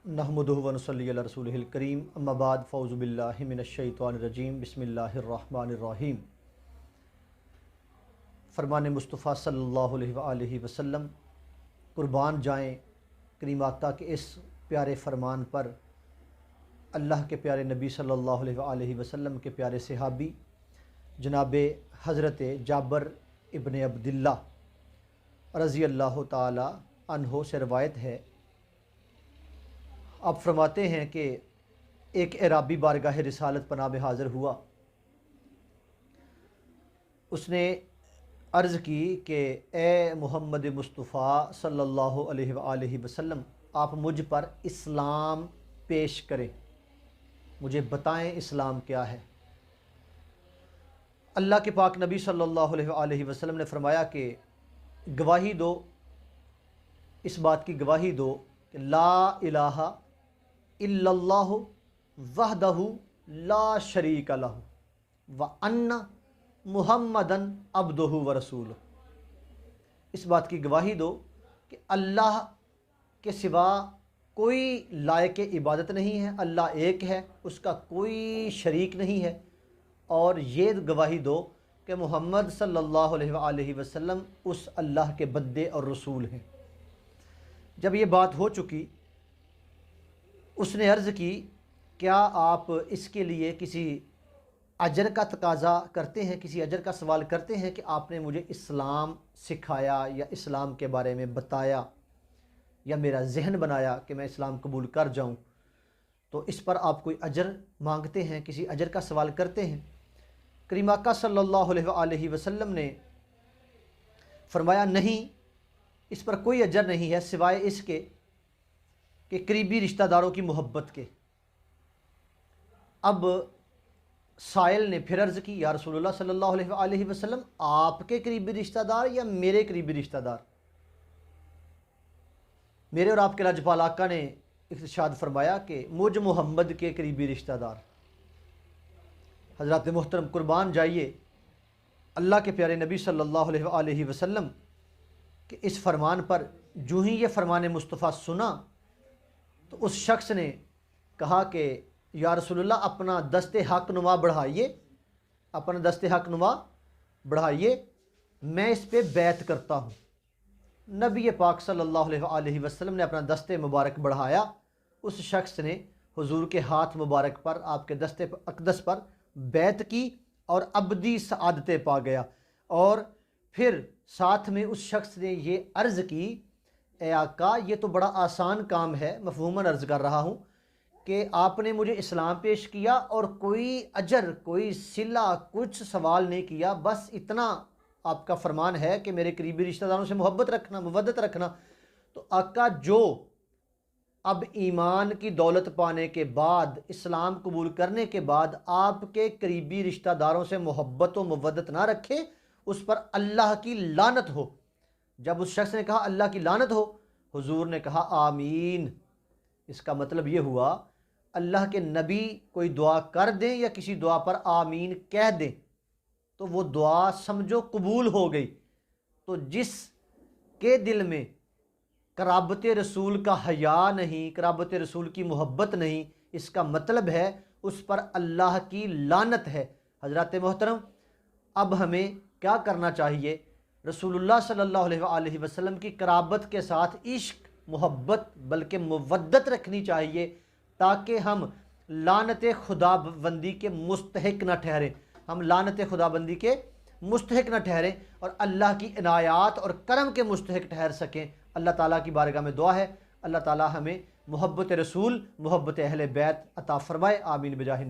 نحمدہ و نصلی علی رسولہ الکریم اما بعد فاعوذ باللہ من الشیطان الرجیم بسم اللہ الرحمن الرحیم۔ فرمان مصطفیٰ صلی اللہ علیہ وآلہ وسلم، قربان جائیں کریم آقا کے اس پیارے فرمان پر اللہ کے پیارے نبی صلی اللہ علیہ وآلہ وسلم کے پیارے صحابی جناب حضرت جابر ابن عبداللہ رضی اللہ تعالی عنہ سے روایت ہے۔ آپ فرماتے ہیں کہ ایک اعرابی بارگاہ رسالت پناہ میں حاضر ہوا۔ اس نے عرض کی کہ اے محمد مصطفیٰ صلی اللہ علیہ وآلہ وسلم، آپ مجھ پر اسلام پیش کریں، مجھے بتائیں اسلام کیا ہے۔ اللہ کے پاک نبی صلی اللہ علیہ وآلہ وسلم نے فرمایا کہ گواہی دو، اس بات کی گواہی دو کہ لا الہ الا اللہ وحدہ لا شریک لہ وان محمدً عبدہ ورسولہ۔ اس بات کی گواہی دو کہ اللہ کے سوا کوئی لائق عبادت نہیں ہے، اللہ ایک ہے، اس کا کوئی شریک نہیں ہے، اور یہ گواہی دو کہ محمد صلی اللہ علیہ وآلہ وسلم اس اللہ کے بندے اور رسول ہیں۔ جب یہ بات ہو چکی، اس نے عرض کی کیا آپ اس کے لیے کسی اجر کا تقاضا کرتے ہیں، کسی اجر کا سوال کرتے ہیں کہ آپ نے مجھے اسلام سکھایا یا اسلام کے بارے میں بتایا یا میرا ذہن بنایا کہ میں اسلام قبول کر جاؤں، تو اس پر آپ کوئی اجر مانگتے ہیں، کسی اجر کا سوال کرتے ہیں؟ کریم آقا صلی اللہ علیہ وآلہ وسلم نے فرمایا نہیں، اس پر کوئی اجر نہیں ہے سوائے اس کے کہ قریبی رشتہ داروں کی محبت کے۔ اب سائل نے پھر عرض کی یا رسول اللہ صلی اللہ علیہ وآلہ وسلم، آپ کے قریبی رشتہ دار یا میرے قریبی رشتہ دار؟ میرے اور آپ کے لاجپال آقا نے ارشاد فرمایا کہ مجھ محمد کے قریبی رشتہ دار۔ حضرات محترم، قربان جائیے اللہ کے پیارے نبی صلی اللہ علیہ وآلہ وسلم کہ اس فرمان پر جو ہی یہ فرمان مصطفیٰ سنا تو اس شخص نے کہا کہ یا رسول اللہ، اپنا دست حق نما بڑھائیے، اپنا دست حق نما بڑھائیے، میں اس پہ بیعت کرتا ہوں۔ نبی پاک صلی اللہ علیہ وآلہ وسلم نے اپنا دست مبارک بڑھایا، اس شخص نے حضور کے ہاتھ مبارک پر، آپ کے دست اقدس پر بیعت کی اور ابدی سعادتیں پا گیا۔ اور پھر ساتھ میں اس شخص نے یہ عرض کی اے آقا، یہ تو بڑا آسان کام ہے، مفہوماً عرض کر رہا ہوں کہ آپ نے مجھے اسلام پیش کیا اور کوئی اجر، کوئی صلہ، کچھ سوال نہیں کیا، بس اتنا آپ کا فرمان ہے کہ میرے قریبی رشتہ داروں سے محبت رکھنا، مودت رکھنا۔ تو آقا، جو اب ایمان کی دولت پانے کے بعد، اسلام قبول کرنے کے بعد آپ کے قریبی رشتہ داروں سے محبت و مودت نہ رکھے، اس پر اللہ کی لعنت ہو۔ جب اس شخص نے کہا اللہ کی لعنت ہو، حضور نے کہا آمین۔ اس کا مطلب یہ ہوا اللہ کے نبی کوئی دعا کر دیں یا کسی دعا پر آمین کہہ دیں تو وہ دعا سمجھو قبول ہو گئی۔ تو جس کے دل میں قرابت رسول کا حیا نہیں، قرابت رسول کی محبت نہیں، اس کا مطلب ہے اس پر اللہ کی لعنت ہے۔ حضرات محترم، اب ہمیں کیا کرنا چاہیے؟ رسول اللہ صلی اللہ علیہ وآلہ وسلم کی قرابت کے ساتھ عشق، محبت بلکہ مودت رکھنی چاہیے تاکہ ہم لعنت خدا بندی کے مستحق نہ ٹھہریں، ہم لعنت خدا بندی کے مستحق نہ ٹھہریں اور اللہ کی عنایات اور کرم کے مستحق ٹھہر سکیں۔ اللہ تعالیٰ کی بارگاہ میں دعا ہے اللہ تعالیٰ ہمیں محبت رسول، محبت اہل بیت عطا فرمائے، آمین بجاہ